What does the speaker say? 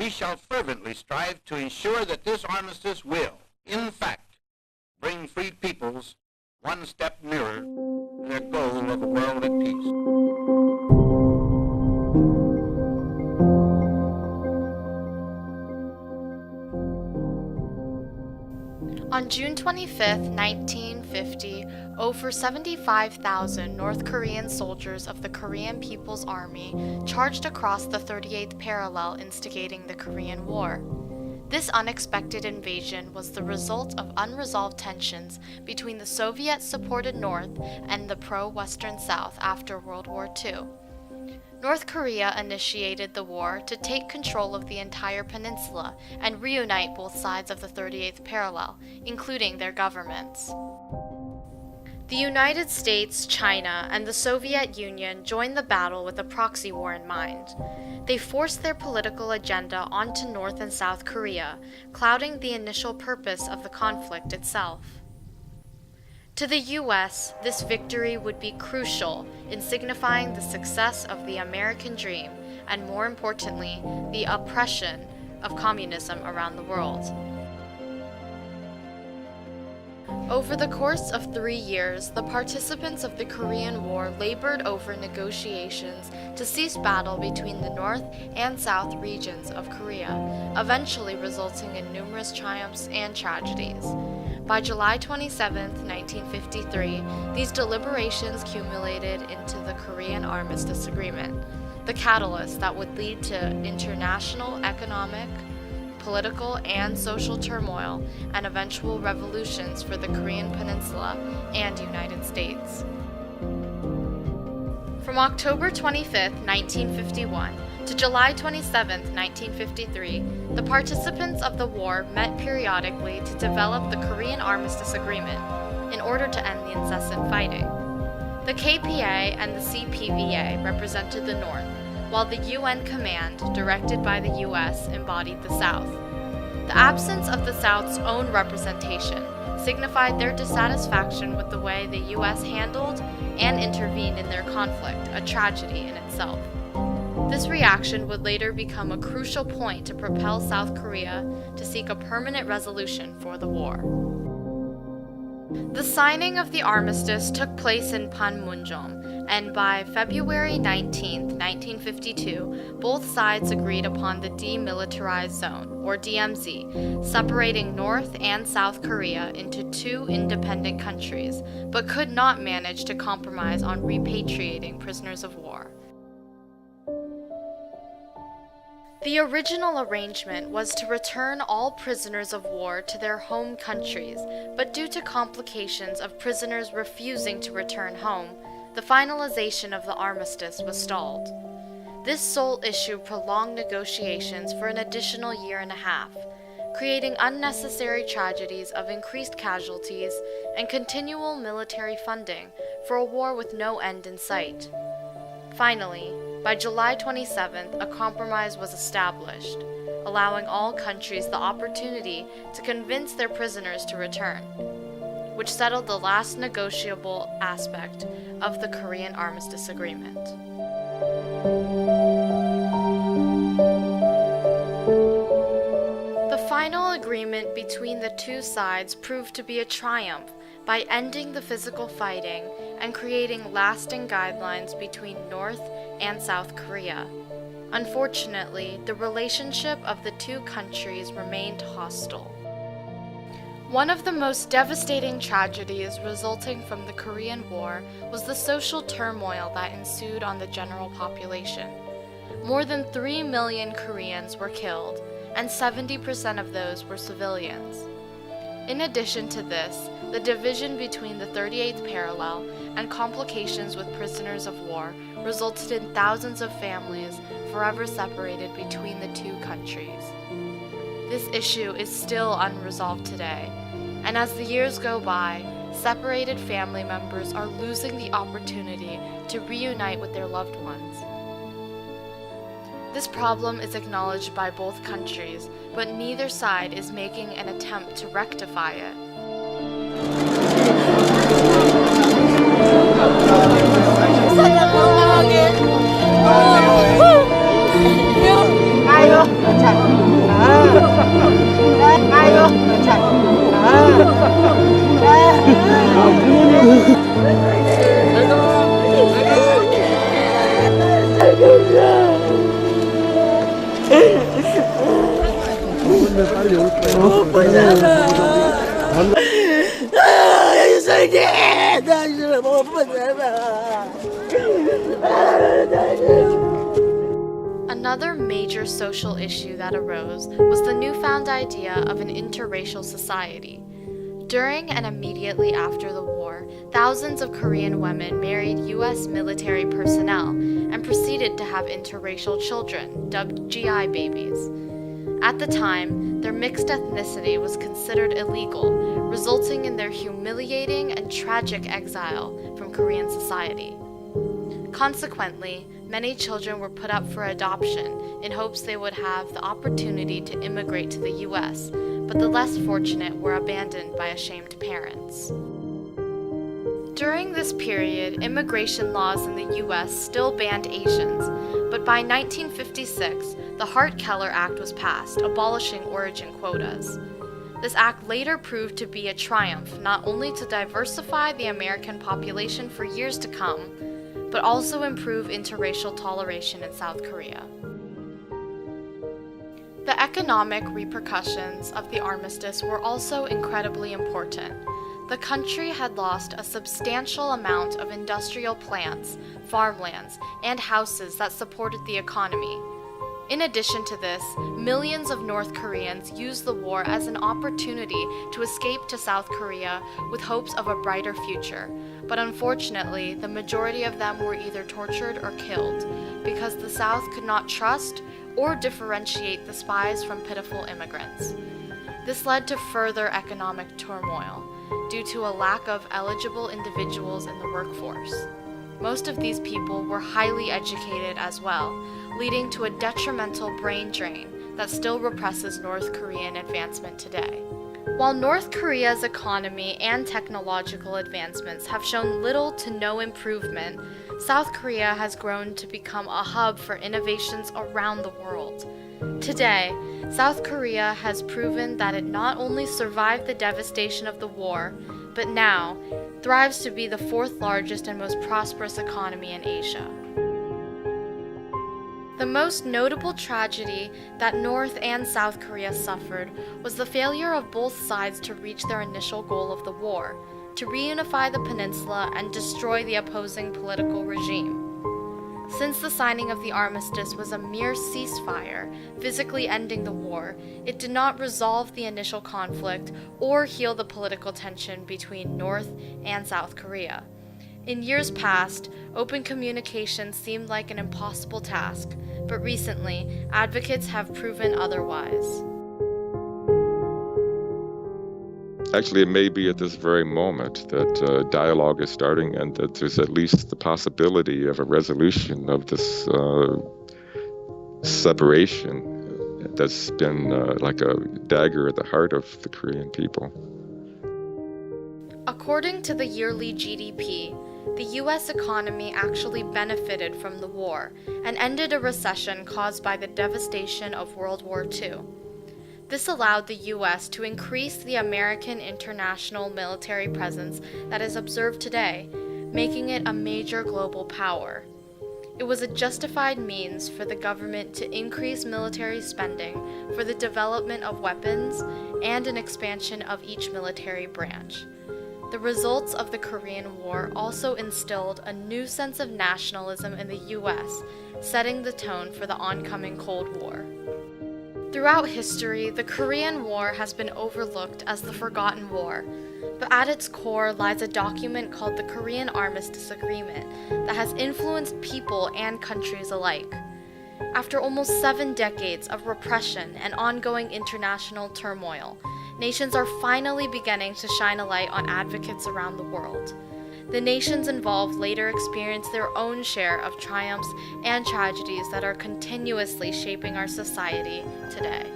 we shall fervently strive to ensure that this armistice will, in fact, bring free peoples one step nearer to their goal of a world at peace. On June 25, 1950, over 75,000 North Korean soldiers of the Korean People's Army charged across the 38th parallel, instigating the Korean War. This unexpected invasion was the result of unresolved tensions between the Soviet-supported North and the pro-Western South after World War II. North Korea initiated the war to take control of the entire peninsula and reunite both sides of the 38th parallel, including their governments. The United States, China, and the Soviet Union joined the battle with a proxy war in mind. They forced their political agenda onto North and South Korea, clouding the initial purpose of the conflict itself. To the U.S., this victory would be crucial in signifying the success of the American dream and, more importantly, the oppression of communism around the world. Over the course of 3 years, the participants of the Korean War labored over negotiations to cease battle between the North and South regions of Korea, eventually resulting in numerous triumphs and tragedies. By July 27, 1953, these deliberations culminated into the Korean Armistice Agreement, the catalyst that would lead to international economic, political, and social turmoil and eventual revolutions for the Korean Peninsula and United States. From October 25, 1951 to July 27, 1953, the participants of the war met periodically to develop the Korean Armistice Agreement in order to end the incessant fighting. The KPA and the CPVA represented the North, while the UN Command, directed by the US, embodied the South. The absence of the South's own representation signified their dissatisfaction with the way the US handled and intervened in their conflict, a tragedy in itself. This reaction would later become a crucial point to propel South Korea to seek a permanent resolution for the war. The signing of the armistice took place in Panmunjom, and by February 19, 1952, both sides agreed upon the Demilitarized Zone, or DMZ, separating North and South Korea into two independent countries, but could not manage to compromise on repatriating prisoners of war. The original arrangement was to return all prisoners of war to their home countries, but due to complications of prisoners refusing to return home, the finalization of the armistice was stalled. This sole issue prolonged negotiations for an additional year and a half, creating unnecessary tragedies of increased casualties and continual military funding for a war with no end in sight. Finally, by July 27th, a compromise was established, allowing all countries the opportunity to convince their prisoners to return, which settled the last negotiable aspect of the Korean Armistice Agreement. The final agreement between the two sides proved to be a triumph by ending the physical fighting and creating lasting guidelines between North and South Korea. Unfortunately, the relationship of the two countries remained hostile. One of the most devastating tragedies resulting from the Korean War was the social turmoil that ensued on the general population. More than 3 million Koreans were killed, and 70% of those were civilians. In addition to this, the division between the 38th parallel and complications with prisoners of war resulted in thousands of families forever separated between the two countries. This issue is still unresolved today, and as the years go by, separated family members are losing the opportunity to reunite with their loved ones. This problem is acknowledged by both countries, but neither side is making an attempt to rectify it. Ayo, Another major social issue that arose was the newfound idea of an interracial society. During and immediately after the war, thousands of Korean women married U.S. military personnel and proceeded to have interracial children, dubbed GI babies. At the time, their mixed ethnicity was considered illegal, resulting in their humiliating and tragic exile from Korean society. Consequently, many children were put up for adoption in hopes they would have the opportunity to immigrate to the U.S., but the less fortunate were abandoned by ashamed parents. During this period, immigration laws in the U.S. still banned Asians, but by 1956, the Hart-Keller Act was passed, abolishing origin quotas. This act later proved to be a triumph not only to diversify the American population for years to come, but also improve interracial toleration in South Korea. The economic repercussions of the armistice were also incredibly important. The country had lost a substantial amount of industrial plants, farmlands, and houses that supported the economy. In addition to this, millions of North Koreans used the war as an opportunity to escape to South Korea with hopes of a brighter future, but unfortunately, the majority of them were either tortured or killed because the South could not trust or differentiate the spies from pitiful immigrants. This led to further economic turmoil due to a lack of eligible individuals in the workforce. Most of these people were highly educated as well, leading to a detrimental brain drain that still represses North Korean advancement today. While North Korea's economy and technological advancements have shown little to no improvement, South Korea has grown to become a hub for innovations around the world. Today, South Korea has proven that it not only survived the devastation of the war, but now thrives to be the fourth largest and most prosperous economy in Asia. The most notable tragedy that North and South Korea suffered was the failure of both sides to reach their initial goal of the war, to reunify the peninsula and destroy the opposing political regime. Since the signing of the armistice was a mere ceasefire, physically ending the war, it did not resolve the initial conflict or heal the political tension between North and South Korea. In years past, open communication seemed like an impossible task, but recently, advocates have proven otherwise. Actually, it may be at this very moment that dialogue is starting and that there's at least the possibility of a resolution of this separation that's been like a dagger at the heart of the Korean people. According to the yearly GDP, the U.S. economy actually benefited from the war and ended a recession caused by the devastation of World War II. This allowed the U.S. to increase the American international military presence that is observed today, making it a major global power. It was a justified means for the government to increase military spending for the development of weapons and an expansion of each military branch. The results of the Korean War also instilled a new sense of nationalism in the U.S., setting the tone for the oncoming Cold War. Throughout history, the Korean War has been overlooked as the forgotten war, but at its core lies a document called the Korean Armistice Agreement that has influenced people and countries alike. After almost 7 decades of repression and ongoing international turmoil, nations are finally beginning to shine a light on advocates around the world. The nations involved later experienced their own share of triumphs and tragedies that are continuously shaping our society today.